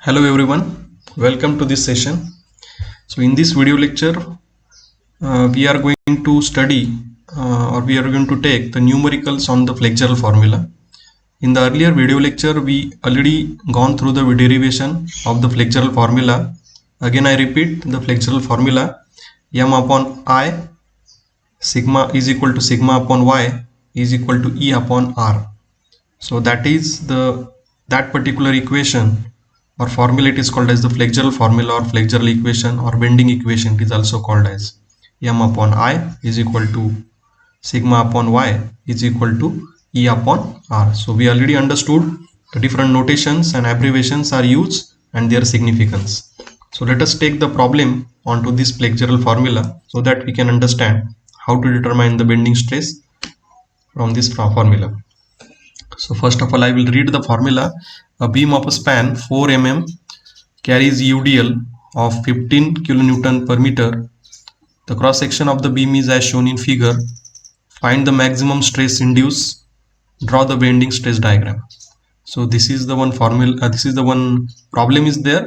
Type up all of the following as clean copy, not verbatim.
Hello everyone, welcome to this session. So in this video lecture, we are going to study or we are going to take the numericals on the flexural formula. In the earlier video lecture, we already gone through the derivation of the flexural formula. Again, I repeat the flexural formula: m upon I sigma is equal to sigma upon y is equal to E upon R. So that is that particular equation or formula. It is called as the flexural formula or flexural equation or bending equation. It is also called as m upon I is equal to sigma upon y is equal to E upon R. So we already understood the different notations and abbreviations are used and their significance. So let us take the problem onto this flexural formula so that we can understand how to determine the bending stress from this formula. So first of all, I will read the formula. A beam of a span 4 mm carries UDL of 15 kilonewton per meter. The cross section of the beam is as shown in figure. Find the maximum stress induced. Draw the bending stress diagram. So this is the one formula. This is the one problem is there,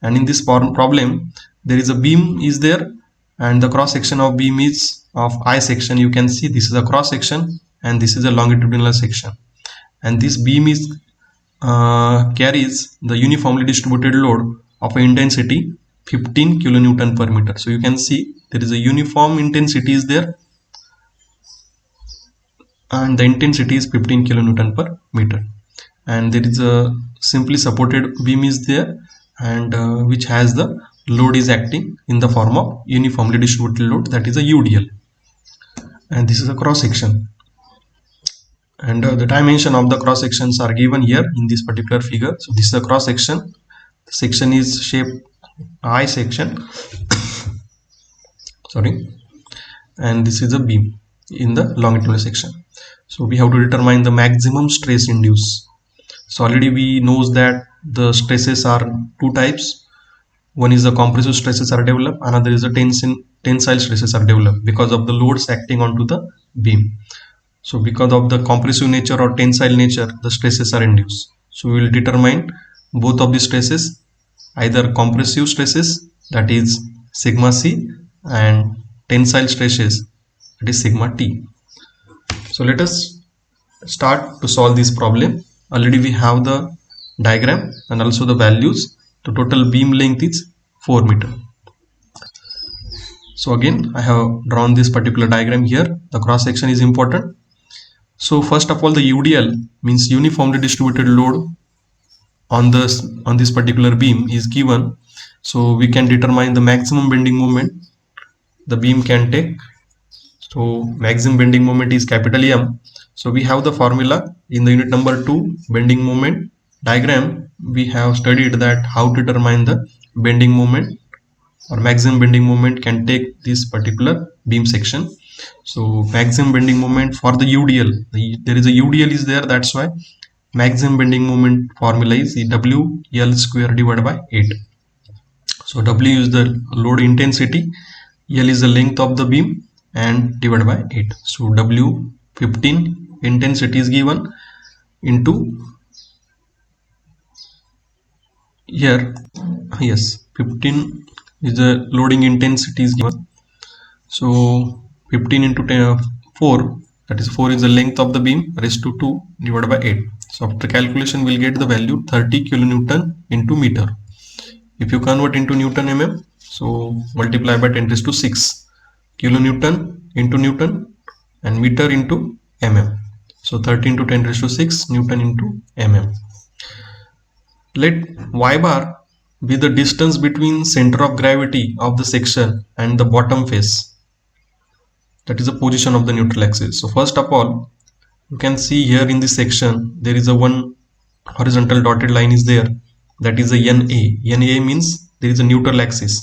and in this problem there is a beam is there, and the cross section of beam is of I section. You can see this is a cross section and this is a longitudinal section, and this beam is carries the uniformly distributed load of a intensity 15 kilonewton per meter. So you can see there is a uniform intensity is there, and the intensity is 15 kilonewton per meter, and there is a simply supported beam is there, and which has the load is acting in the form of uniformly distributed load, that is a UDL, and this is a cross section, and the dimension of the cross sections are given here in this particular figure. So this is a cross section. The section is shaped I section sorry, and this is a beam in the longitudinal section. So we have to determine the maximum stress induced. So already we knows that the stresses are two types. One is the compressive stresses are developed, another is the tensile stresses are developed because of the loads acting onto the beam. So because of the compressive nature or tensile nature, the stresses are induced. So we will determine both of the stresses, either compressive stresses, that is sigma C, and tensile stresses, that is sigma T. So let us start to solve this problem. Already we have the diagram and also the values. The total beam length is 4 meter. So again, I have drawn this particular diagram here. The cross section is important. So first of all, the UDL means uniformly distributed load on this particular beam is given. So we can determine the maximum bending moment the beam can take. So maximum bending moment is capital M. So we have the formula in the unit number 2 bending moment diagram. We have studied that how to determine the bending moment or maximum bending moment can take this particular beam section. So maximum bending moment for the UDL, there is a UDL is there, that's why maximum bending moment formula is WL square divided by 8. So W is the load intensity, L is the length of the beam, and divided by 8. So W 15 intensity is given into here, yes, 15 is the loading intensity is given. So 15 into 10, 4, that is 4 is the length of the beam raised to 2 divided by 8. So after calculation we'll get the value 30 kilonewton into meter. If you convert into Newton mm, so multiply by 10 raised to 6, kilonewton into Newton and meter into mm. So 30 into 10 raised to 6 Newton into mm. Let y bar be the distance between center of gravity of the section and the bottom face, that is the position of the neutral axis. So first of all, you can see here in this section there is a one horizontal dotted line is there, that is a NA. NA means there is a neutral axis.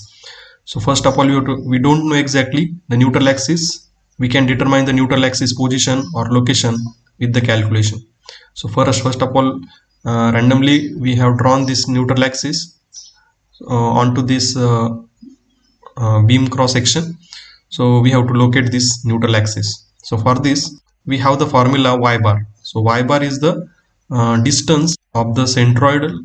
So first of all, we don't know exactly the neutral axis. We can determine the neutral axis position or location with the calculation. So first of all, randomly we have drawn this neutral axis onto this beam cross section. So we have to locate this neutral axis. So for this we have the formula y bar. So y bar is the distance of the centroidal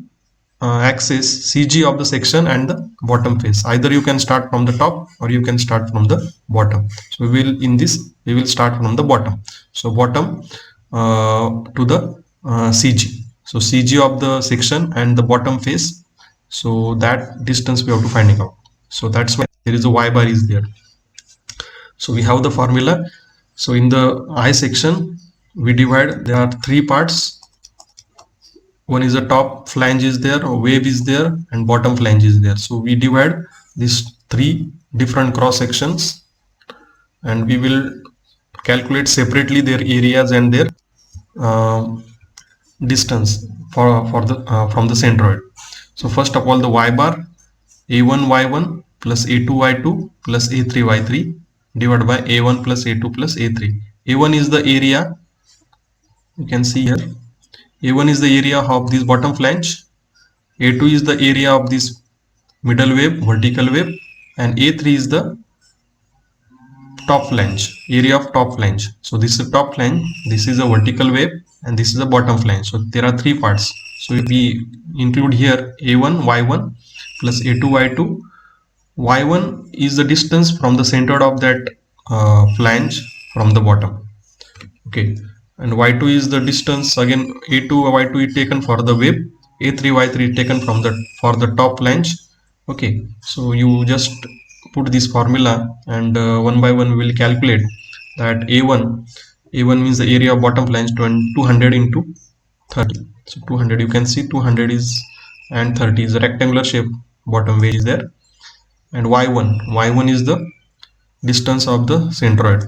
axis CG of the section and the bottom face. Either you can start from the top or you can start from the bottom. So we will start from the bottom. So bottom to the CG. So CG of the section and the bottom face. So that distance we have to finding out. So that's why there is a y bar is there. So we have the formula. So in the I section we divide, there are three parts. One is the top flange is there, wave is there, and bottom flange is there. So we divide these three different cross sections and we will calculate separately their areas and their distance for the from the centroid. So first of all, the y bar, a1 y1 plus a2 y2 plus a3 y3 divided by a1 plus a2 plus a3. a1 is the area, you can see here. A1 is the area of this bottom flange, A2 is the area of this middle wave, vertical wave, and A3 is the top flange, area of top flange. So this is top flange, this is a vertical wave, and this is a bottom flange. So there are three parts. So if we include here A1 y1 plus A2 y2, y1 is the distance from the center of that flange from the bottom. Okay, and y2 is the distance, again a2 y2 is taken for the wave, a3 y3 is taken from the for the top flange. Okay, so you just put this formula and one by one we will calculate that a1 means the area of bottom flange 200 into 30. So 200, you can see 200 is and 30 is a rectangular shape bottom wave is there, and y1 is the distance of the centroid.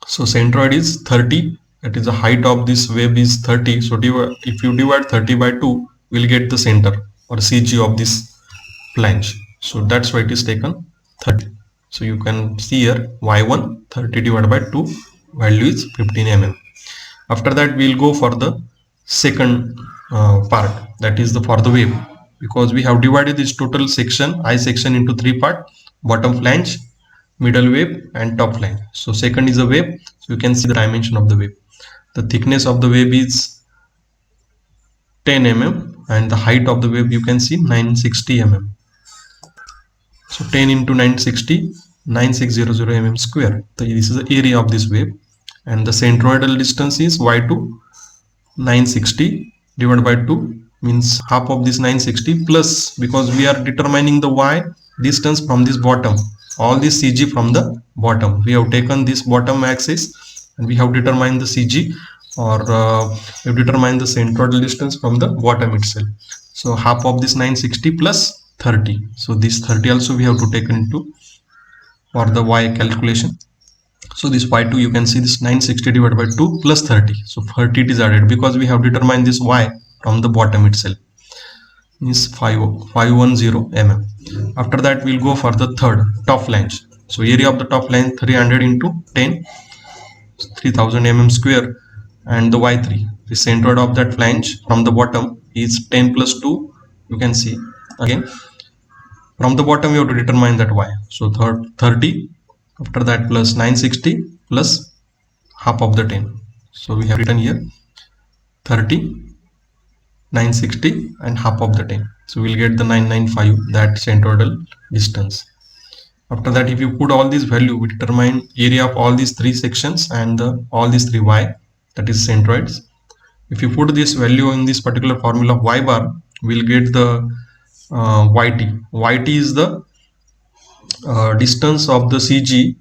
So centroid is 30, that is the height of this wave is 30. So if you divide 30 by 2, we'll get the center or CG of this flange. So that's why it is taken 30. So you can see here y1 30 divided by 2, value is 15 mm. After that we'll go for the second part, that is for the wave, because we have divided this total section, I section, into three parts: bottom flange, middle wave, and top flange. So second is a wave. So you can see the dimension of the wave. The thickness of the wave is 10 mm and the height of the wave you can see 960 mm. So 10 into 960, 9600 mm square. So this is the area of this wave, and the centroidal distance is y2, 960 divided by 2 means half of this 960 plus, because we are determining the y distance from this bottom, all this CG from the bottom. We have taken this bottom axis and we have determined the CG, or we have determined the centroidal distance from the bottom itself. So half of this 960 plus 30. So this 30 also we have to take into for the y calculation. So this y2, you can see this 960 divided by 2 plus 30. So 30 it is added because we have determined this y from the bottom itself, is 510 mm. After that we'll go for the third, top flange. So area of the top flange 300 into 10, 3000 mm square, and the y3, the centroid of that flange from the bottom is 10 plus 2. You can see again from the bottom we have to determine that y. So 30, after that plus 960 plus half of the 10. So we have written here 30, 960 and half of the 10. So we'll get the 995, that centroidal distance. After that, if you put all these value, we determine area of all these three sections and all these three y, that is centroids. If you put this value in this particular formula of y bar, we'll get the yt. Yt is the distance of the CG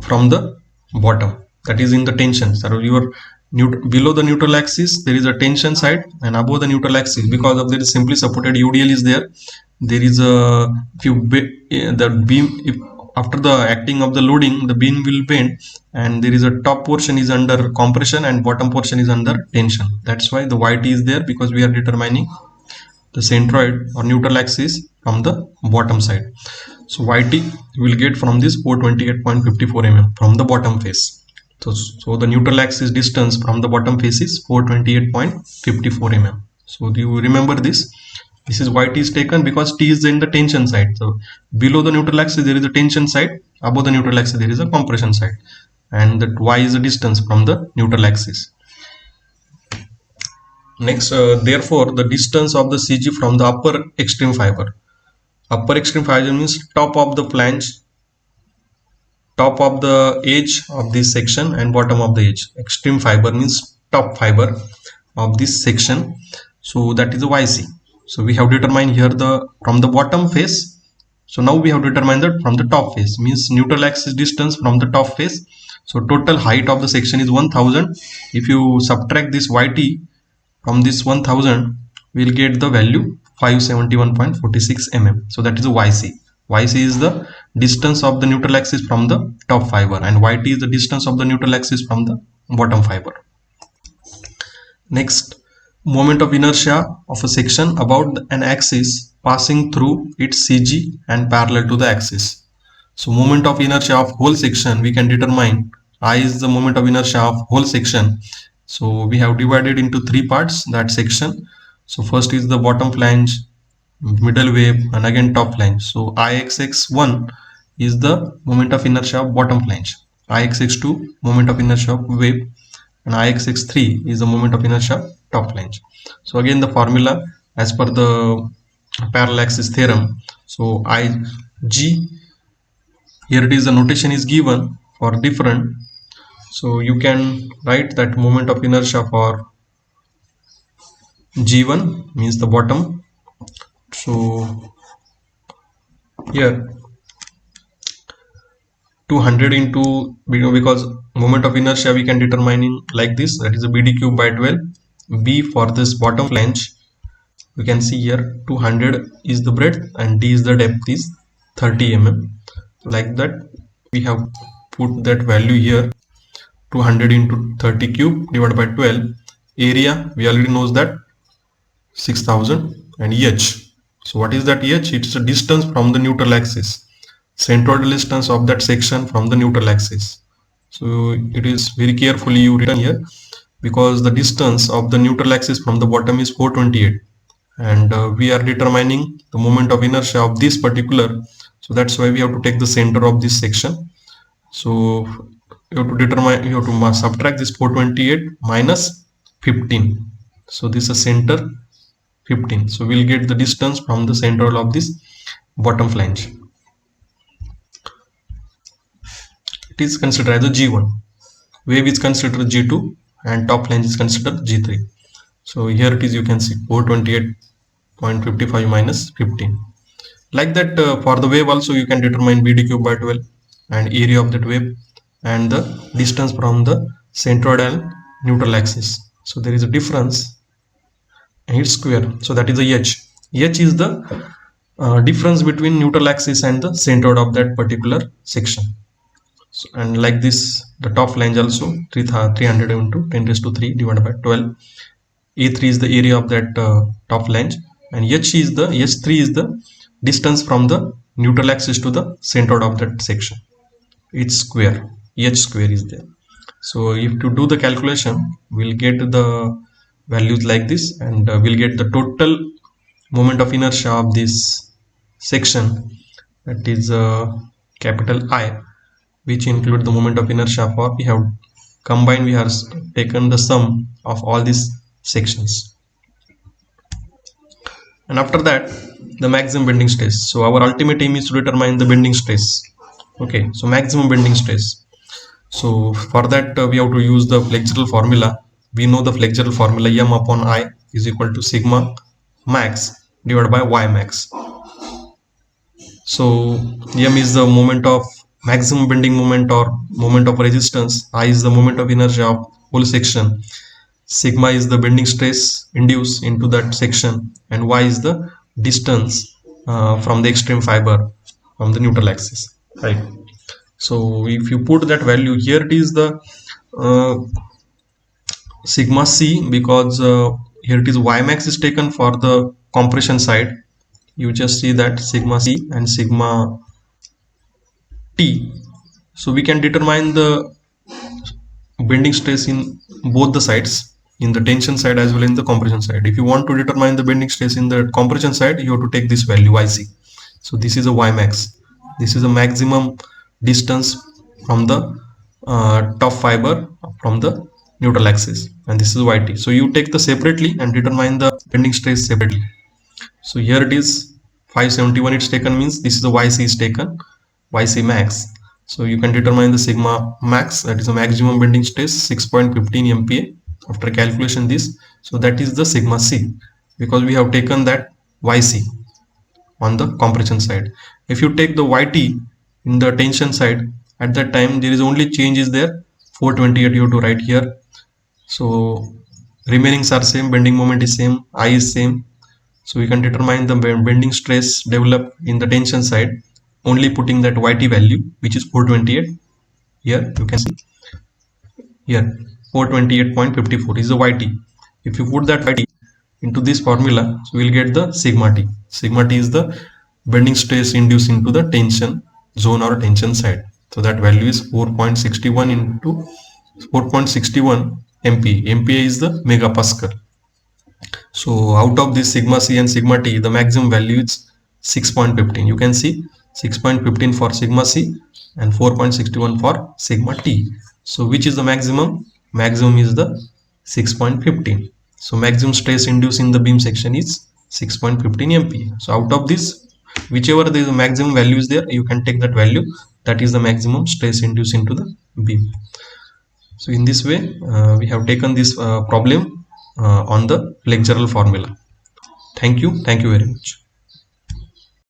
from the bottom, that is in the tension. So your below the neutral axis there is a tension side, and above the neutral axis, because of there is simply supported UDL is there, there is a the beam, if after the acting of the loading the beam will bend, and there is a top portion is under compression and bottom portion is under tension. That's why the yt is there, because we are determining the centroid or neutral axis from the bottom side. So yt you will get from this 428.54 mm from the bottom face. So the neutral axis distance from the bottom face is 428.54 mm. So do you remember this? This is yt is taken because t is in the tension side. So below the neutral axis there is a tension side, above the neutral axis there is a compression side, and that y is the distance from the neutral axis. Next, therefore, the distance of the CG from the upper extreme fiber. Upper extreme fiber means top of the flange, top of the edge of this section, and bottom of the edge. Extreme fiber means top fiber of this section. So that is the YC. So we have determined here the from the bottom face. So now we have determined that from the top face, means neutral axis distance from the top face. So total height of the section is 1000. If you subtract this YT from this 1000, we'll get the value 571.46 mm. So that is the YC. YC is the distance of the neutral axis from the top fiber, and YT is the distance of the neutral axis from the bottom fiber. Next, moment of inertia of a section about an axis passing through its CG and parallel to the axis. So moment of inertia of whole section we can determine. I is the moment of inertia of whole section. So we have divided into three parts that section. So first is the bottom flange, middle wave, and again top flange. So Ixx1 is the moment of inertia of bottom flange, Ixx2 moment of inertia of wave, and Ixx3 is the moment of inertia of top flange. So again the formula as per the parallel axis theorem. So Ig, here it is, the notation is given for different. So you can write that moment of inertia for G1 means the bottom. So here 200 into, because moment of inertia we can determine in like this, that is a BD cube by 12. B for this bottom flange, we can see here 200 is the breadth and D is the depth is 30 mm. Like that we have put that value here, 200 into 30 cube divided by 12. Area we already knows that 6000, and H. So what is that H? It's a distance from the neutral axis, centroidal distance of that section from the neutral axis. So it is very carefully you written here, because the distance of the neutral axis from the bottom is 428, and we are determining the moment of inertia of this particular. So that's why we have to take the center of this section. So you have to determine, you have to subtract this 428 minus 15. So this is a center 15. So we'll get the distance from the central of this bottom flange. It is considered as a G1. Wave is considered G2 and top flange is considered G3. So here it is, you can see 428.55 minus 15. Like that, for the wave also you can determine BD cube by 12 and area of that wave and the distance from the centroid and neutral axis. So there is a difference and it's square. So that is the H. H is the difference between neutral axis and the centroid of that particular section. So, and like this, the top flange also 300 into 10 raised to 3 divided by 12. A3 is the area of that top flange, and H3 is the distance from the neutral axis to the centroid of that section. It's square. H square is there. So if you do the calculation, we'll get the values like this, and we'll get the total moment of inertia of this section, that is capital I, which include the moment of inertia for, we have combined, we have taken the sum of all these sections. And after that, the maximum bending stress. So our ultimate aim is to determine the bending stress. Okay, so maximum bending stress. So for that we have to use the flexural formula. We know the flexural formula, M upon I is equal to sigma max divided by Y max. So M is the moment of maximum bending moment or moment of resistance, I is the moment of inertia of whole section, sigma is the bending stress induced into that section, and Y is the distance from the extreme fiber from the neutral axis, right? So if you put that value here, it is the sigma C, because here it is Y max is taken for the compression side. You just see that sigma C and sigma T. So we can determine the bending stress in both the sides, in the tension side as well in the compression side. If you want to determine the bending stress in the compression side, you have to take this value YC. So this is a Y max. This is a maximum distance from the top fiber from the neutral axis, and this is yt. So you take the separately and determine the bending stress separately. So here it is 571 it's taken, means this is the yc is taken, yc max. So you can determine the sigma max, that is the maximum bending stress, 6.15 MPa after calculation this. So that is the sigma c, because we have taken that yc on the compression side. If you take the yt in the tension side, at that time there is only change is there, 428 you have to write here. So remainings are same, bending moment is same, I is same. So we can determine the bending stress developed in the tension side only putting that yt value, which is 428. Here you can see here 428.54 is the yt. If you put that yt into this formula, so we'll get the sigma t. Sigma t is the bending stress induced into the tension zone or tension side. So that value is 4.61 into 4.61 MPa. MPa is the megapascal. So out of this sigma c and sigma t, the maximum value is 6.15. You can see 6.15 for sigma c and 4.61 for sigma t. So which is the maximum? Maximum is the 6.15. So maximum stress induced in the beam section is 6.15 MPa. So out of this, whichever the maximum value is there, you can take that value. That is the maximum stress induced into the beam. So in this way, we have taken this problem on the flexural formula. Thank you very much.